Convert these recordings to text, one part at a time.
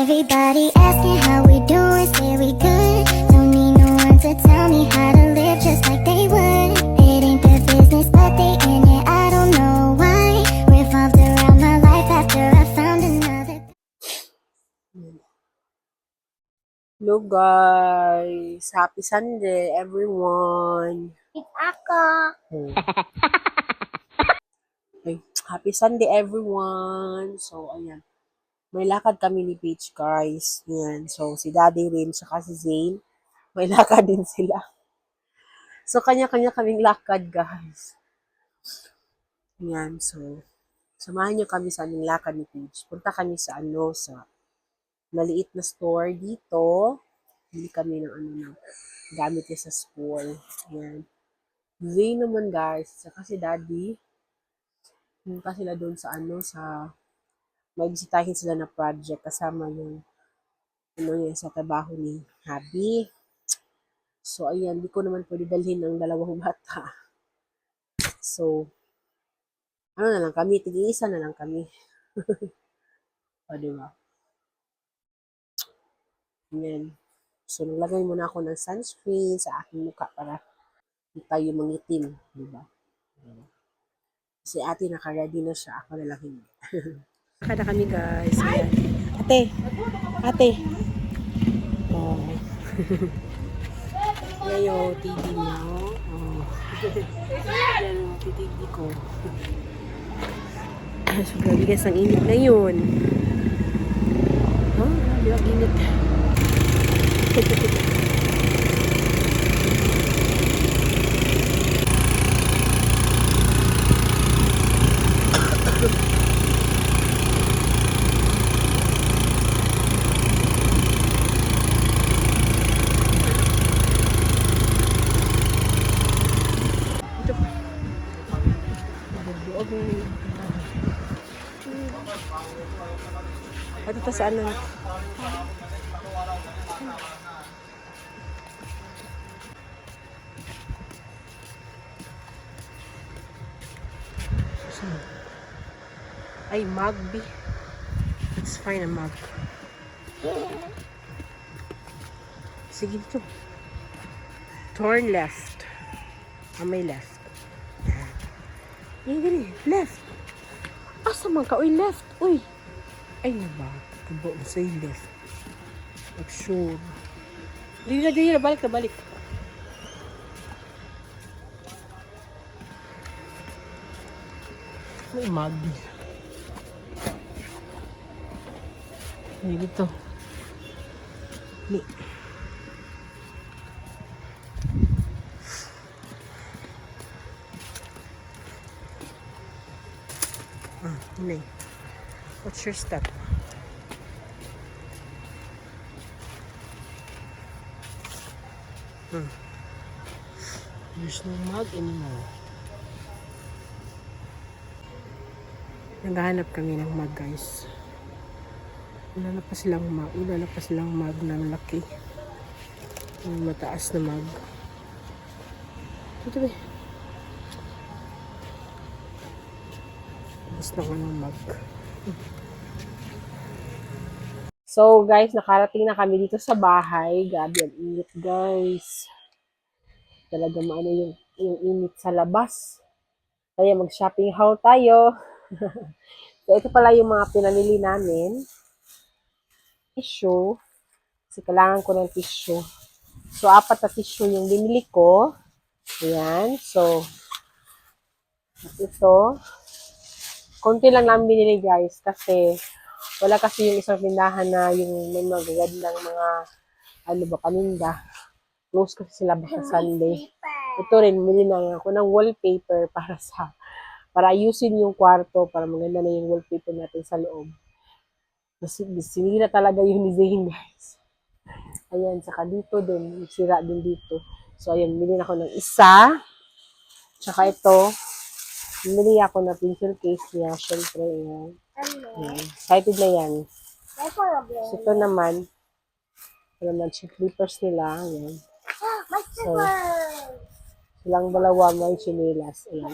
Everybody asking how we doing, say we good. Don't need no one to tell me how to live just like they would. It ain't their business, but they in it, I don't know why. Revolved around my life after I found another. Hello guys! Happy Sunday everyone! Ako. Ay, happy Sunday everyone! So, ayan. May lakad kami ni Peach guys. Ayan. So, si Daddy rin, saka si Zane. May lakad din sila. So, kanya-kanya kaming lakad guys. Ayan. So, samahan niyo kami sa aming lakad ni Peach. Punta kami sa sa maliit na store dito. Bili kami ng ng gamit niya sa school. Ayan. Zane naman guys, saka si Daddy. Punta sila doon sa sa may bisitahin sila na project kasama yung yan sa trabaho ni Habi. So, ayan, di ko naman pwede dalhin ng dalawang bata. So, na lang kami, tig-iisa na lang kami. O, diba? Ayan. So, naglagay muna ako ng sunscreen sa aking mukha para di tayo mangitim. Diba? Si ate naka-ready na siya. Ako na lang hindi. Kada kami guys. Ayan. Ate! Ate! Oh. Yan yung TV niya. Oh. Yan yung TV ko. So, grabe guys, ang init na yun. Oh, grabe ang init. At ito sa ano? Ay, Magbi. Let's find a mug. Sige dito. Turn left. May left. Yan, gani. Left. Asa man ka? Uy, left. Uy. Ay, naba. Kabo mo say left. Like sure. Dili na. Balik na, balik. May Magbi. Ay, dito. Ni. Ni. What's your step? There's no mug anymore. Naghahanap kami ng mug guys. Wala na pa silang mug na laki. Yung mataas na mug. Ito ba? Tapos na ko ng mug. So guys, nakarating na kami dito sa bahay. Grabe ang init guys. Talaga maano yung init sa labas. Kaya mag-shopping haul tayo. So ito pala yung mga pinamili namin. Tissue. Kasi kailangan ko ng tissue. So 4 na tissue yung binili ko. Ayan. So ito. Konti lang namin binili guys. Kasi wala kasi yung isang tindahan na yung may magagandang mga paninda. Close kasi sila basta Sunday. Ito rin, bumili na ako ng wallpaper para ayusin yung kwarto, para maganda na yung wallpaper natin sa loob. Sinira talaga yung ni Zane, guys. Ayan, saka dito din, sira din dito. So, ayan, bumili na ako ng isa. Tsaka ito, bumili ako ng pencil case niya, syempre, ayan. Excited na yan. So, ito naman clippers nila, ayan. So, silang dalawa may chinelas. Ayan.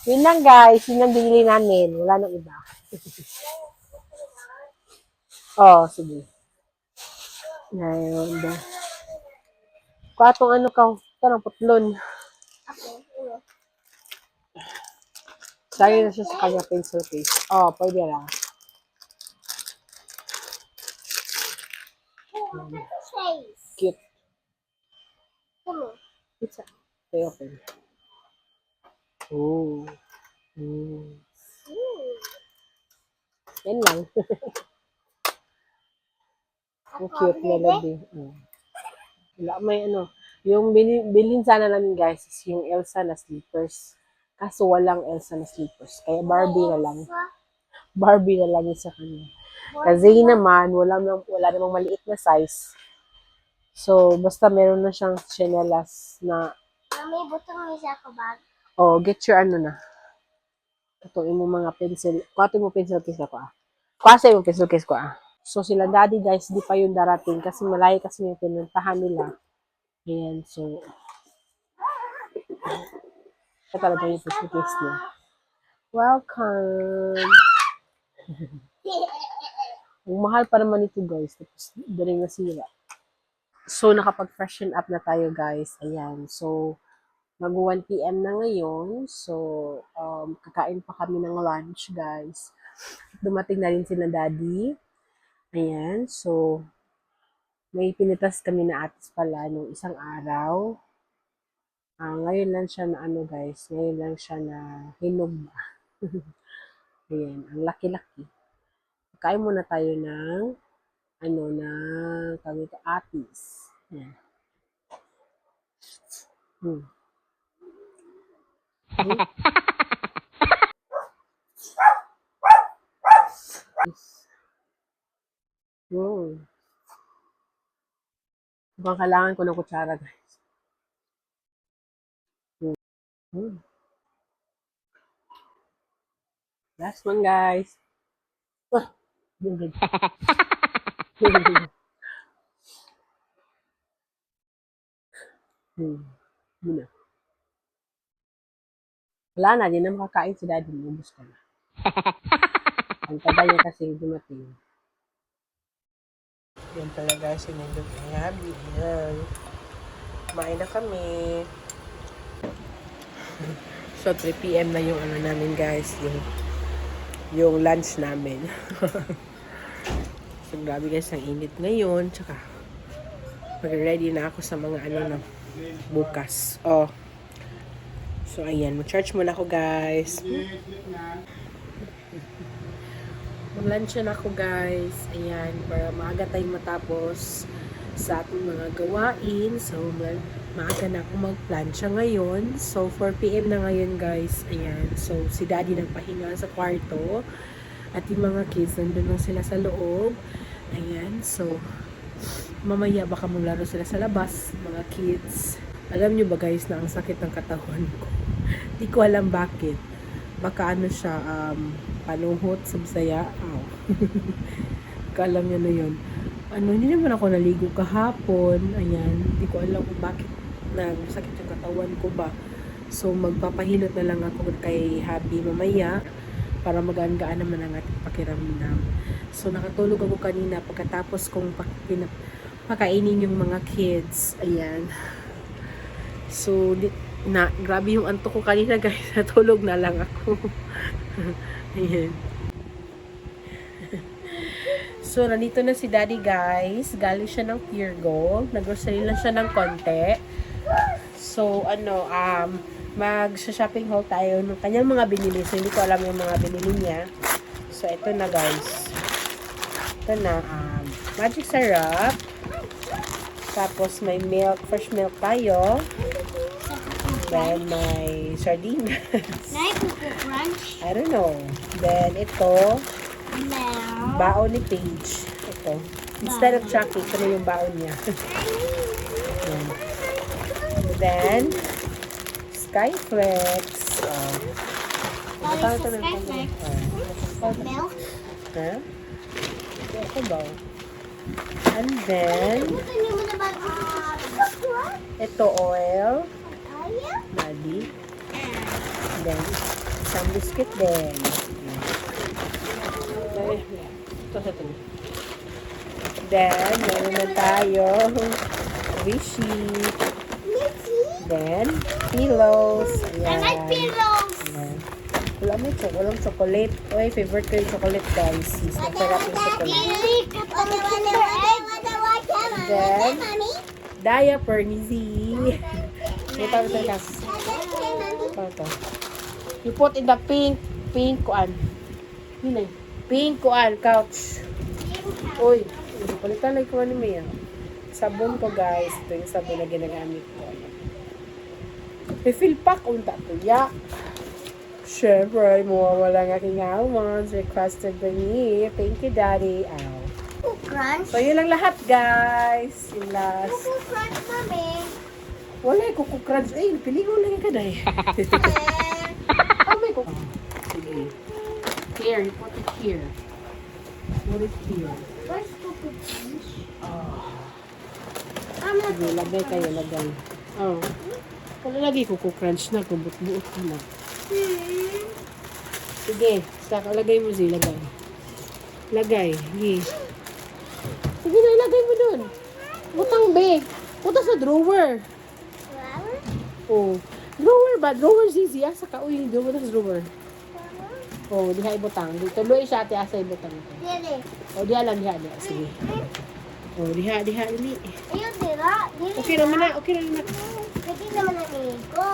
Yun lang guys. Yun ang binili namin. Wala nang iba. Oh, sige. Ngayon. Katong ano ka, tanong putlon. Sayo na siya sa kanya pencil case. Oh, pwede lang. Cute. Pizza. Okay, open. Oh. Yan lang. Ang cute melody. Wala, may ano. Yung bilhin sana namin guys is yung Elsa na slippers. Kaso walang Elsa na slippers. Kaya Barbie na lang. Barbie na lang yung sa kanya. Kasi naman, wala namang maliit na size. So, basta meron na siyang chinelas na, Mami, butong niya ako bag. oh, get your ano na. Ito, mo mga pencil. Kuha mo pencil case ako Kuha sa yung pencil case ko So, sila daddy guys, di pa yun darating kasi malayo kasi yung pinuntahan nila. Ayan, so, ito talaga yung pencil case niya. Welcome! Ang mahal pa naman ito guys. Tapos, daling nasira. So, nakapag-freshen up na tayo guys. Ayan, so, mag-1 p.m. na ngayon. So, kakain pa kami ng lunch guys. Dumating na rin sila daddy. Ayan, so, may pinitas kami na atis pala nung isang araw. Ngayon lang siya na ano guys, ngayon lang siya na hinog ba. Ayan, ang laki-laki. Kain muna tayo ng ano na tawag ito, atis. Ayan. Hmm. Mukhang kailangan ko ng kutsara guys. Last one guys. Muna. Wala na, di na makakain si daddy. Ubus ko na. Ang tagal niya kasi dumating. Yan pala guys, sinindot ng habi. Yan. Kumain na kami. So, 3 p.m. na yung ano namin guys. Yung lunch namin. So, grabe guys, ang init ngayon. Tsaka, mag-ready na ako sa mga ano na bukas. Oh. So, ayan. Mag-charge muna ako guys. Mag-lunch na ako guys. Ayan. Para maaga tayong matapos sa ating mga gawain. So, maaga na ako mag-plancha ngayon. So, 4 p.m. na ngayon guys. Ayan. So, si daddy nagpahinga sa kwarto. At yung mga kids, nandun lang sila sa loob. Ayan. So, mamaya baka maglaro sila sa labas. Mga kids. Alam nyo ba guys na ang sakit ng katawan ko? Di ko alam bakit. Baka ano siya, panuhot sa Bisaya. Ow. Kalam nyo na yun. Ano, hindi naman ako naligo kahapon. Ayan. Di ko alam kung bakit sakit yung katawan ko ba. So, magpapahilot na lang ako kay Habi mamaya para magaan-gaan naman ang ating pakiramdam. So, nakatulog ako kanina pagkatapos kong pakainin yung mga kids. Ayan. So, grabe yung antok ko kanina guys. Natulog na lang ako. Ayan. So, nandito na si daddy guys. Galing siya ng Pure Gold. Nag-grocery lang siya ng konti. So, ano, mag-shopping haul tayo ng kanyang mga binili. So, hindi ko alam yung mga binili niya. So, ito na guys. Ito na, magic syrup. Tapos, may milk, fresh milk tayo. Then, may sardines. Crunch. I don't know. Then, ito, Now. baon ni Paige. Ito. Instead of Chucky, ito na yung baon niya. Yan. Then, Skyflex. What is the Skyflex? Milk. Ha? Ito ba? And then, ito oil. Daddy. And then, isang biscuit din. Ito sa ito. Then, meron na tayo Rishi. Then, pillows. I like Ayan. pillows. Ayan. Walang chocolate. Oy, favorite ko yung chocolate, guys. Is masarap yung chocolate. Then, diaper ni Z. Ito. You put in the pink kuan. Yun eh. Pink kuan, couch. Uy, palitan lang ko ano may sabon ko, guys. Ito yung sabon na ginagamit ko. Refill pack, unta to. Yak. Siyempre, mawawala ng aking almonds. Requested by me. Thank you, Daddy. Ow. Crunch. So, yun lang lahat, guys. Yung last. Crunch, mommy. Wala, kuku crunch. Ay, piligo lang yung kaday. Oh, may kuku. Sige. Here, you put it here. Put it here. Where's Coco Crunch? Oh. I'm not Sige, lagay kayo, lagay. Oh. Wala lagi kuku crunch na, kubut-buot na. Sige, saka lagay mo siya, lagay. Lagay, sige. Sige na, ilagay mo dun. Butang be. Puta sa drawer. flower. Oh. Drawer ba? Drawer zizi. Asa ka? Uy, drawer sa drawer. Oh, diha ibutang. Tuloy siya ate asa ibutang. Dili. Oh, diha lang, diha. Sige. Oh, diha, dili. Ayun, dila. Dili. Okay naman na, okay naman na. Pwede naman amigo.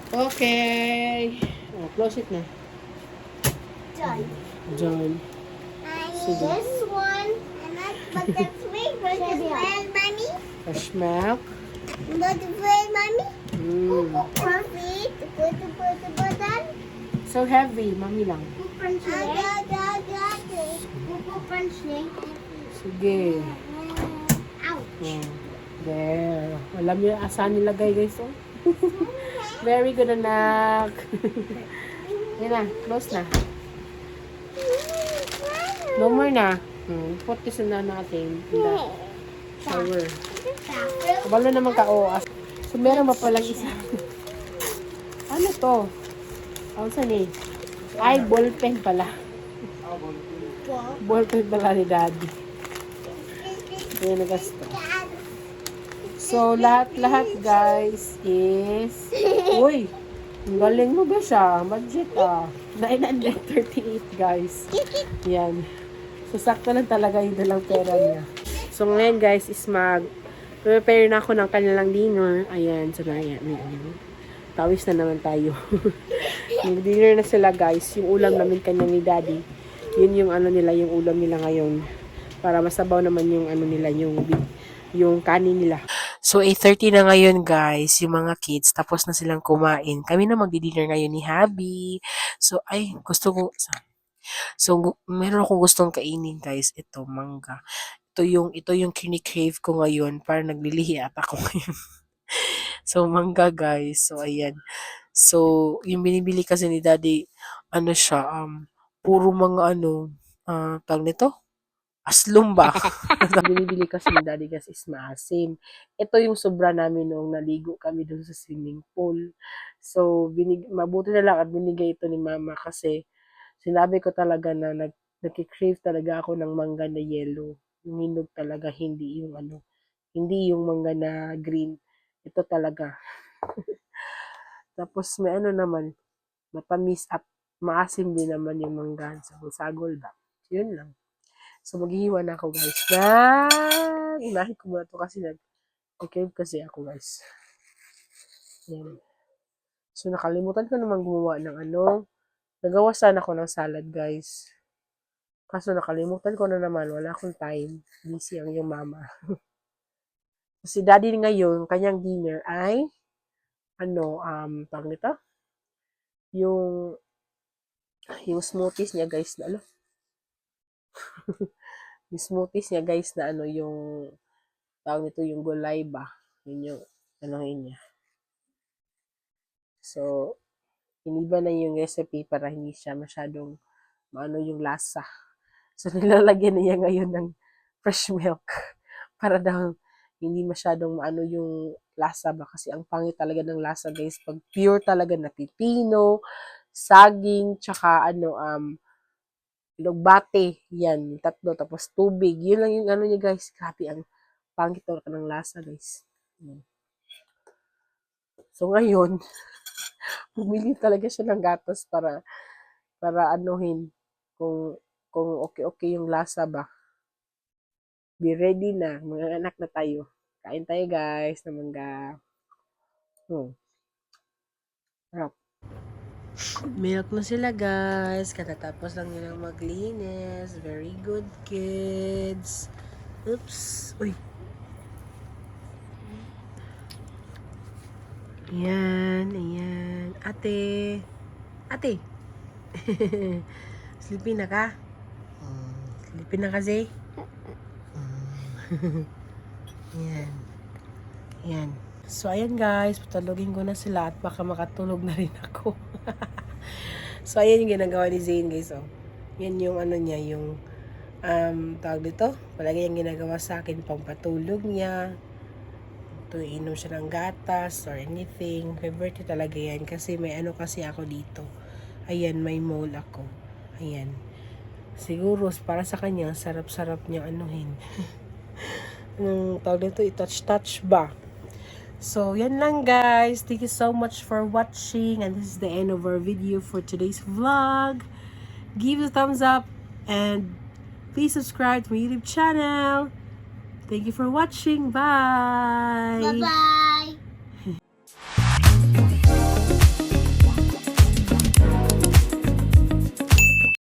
Okay. Oh, close it na. Done. John. I need Sige. this one. And that's but the flavor is red, mommy. Fresh milk. But the red, mommy. Mm. Put. So heavy, mami lang. Crunch Sige. Ouch. Oh. There. Alam niyo asan nilagay, guys. Oh. Very good, anak. Yan na, close na. No more na. Put this na natin. In the shower. Kabalo naman ka, oh. So, meron pa palang isa. Ano to? Ano saan eh? Ay, ballpen pala. Ballpen pala ni Daddy. Yan na gasto. So, lahat guys is... Uy! Ang galing mo ba siya? Budget 938 guys. Yan. So, sakto lang talaga yung dalang pera niya. So, ngayon guys is prepare na ako ng kanilang dinner. Ayan. So, na yan. Tawis na naman tayo. Dinner na sila guys. Yung ulam namin kanya ni Daddy. Yun yung ano nila, yung ulam nila ngayon. Para masabaw naman yung ano nila, yung kanin nila. So, 8:30 na ngayon, guys, yung mga kids, tapos na silang kumain. Kami na magdi-dinner ngayon ni Habi. So, meron akong gustong kainin, guys. Ito, mangga. Ito yung kini-crave ko ngayon, para naglilihi at ako ngayon. So, mangga, guys. So, ayan. So, yung binibili kasi ni Daddy, ano siya, puro mga tawag nito? Aslum ba? Ang binibili kasi ni Daddy guys is maasim. Ito yung sobra namin nung naligo kami doon sa swimming pool. So, mabuti na lang at binigay ito ni Mama kasi sinabi ko talaga na nagki-crave talaga ako ng mangga na yellow. Yung hinog talaga, hindi yung mangga na green. Ito talaga. Tapos may naman, matamis at maasim din naman yung mangga. Sagol ba? Yun lang. So, maghihiwa na ako, guys. Unahin ko muna ito kasi nag-crave kasi ako, guys. Yan. So, nakalimutan ko naman gumawa ng nagawa sana ako ng salad, guys. Kaso nakalimutan ko na naman. Wala akong time. Busy ang yung mama. Si Daddy ngayon, kanyang dinner ay tawag nito? Yung smoothies niya, guys, na yung smoothies niya, guys, na yung tawag nito yung gulay ba? Yun yung niya. So, iniba na yung recipe para hindi siya masyadong yung lasa. So, nilalagyan niya ngayon ng fresh milk para daw hindi masyadong yung lasa ba? Kasi ang pangit talaga ng lasa, guys, pag pure talaga na pipino, saging, tsaka Lugbate. Yan, tatlo. Tapos tubig. Yun lang yung ano niya, guys. Grabe, ang pangit ka ng lasa, guys. Yan. So, ngayon, bumili talaga siya ng gatas para anuhin kung okay yung lasa ba. Be ready na. Mga anak na tayo. Kain tayo, guys, na mangga. Sarap. Milk na sila, guys. Katatapos lang nilang maglinis. Very good, kids. Oops. Uy. Ayan, ayan. Ate. Ate. Sleepy na ka? Sleepy na ka, Zay? Ayan. Ayan. So, ayan guys. Patulogin ko na sila at baka makatulog na rin ako. So, ayan yung ginagawa ni Zane, guys. Oh. Yan yung ano niya, yung tawag dito. Palagi yung ginagawa sa akin, pampatulog niya. To inom siya ng gatas or anything. Favorite talaga yan kasi may ano kasi ako dito. Ayan, may mole ako. Ayan. Siguro, para sa kanya, sarap-sarap niya anuhin. Tawag dito, i-touch-touch ba? So, yan lang guys. Thank you so much for watching. And this is the end of our video for today's vlog. Give a thumbs up. And please subscribe to my YouTube channel. Thank you for watching. Bye! Bye-bye!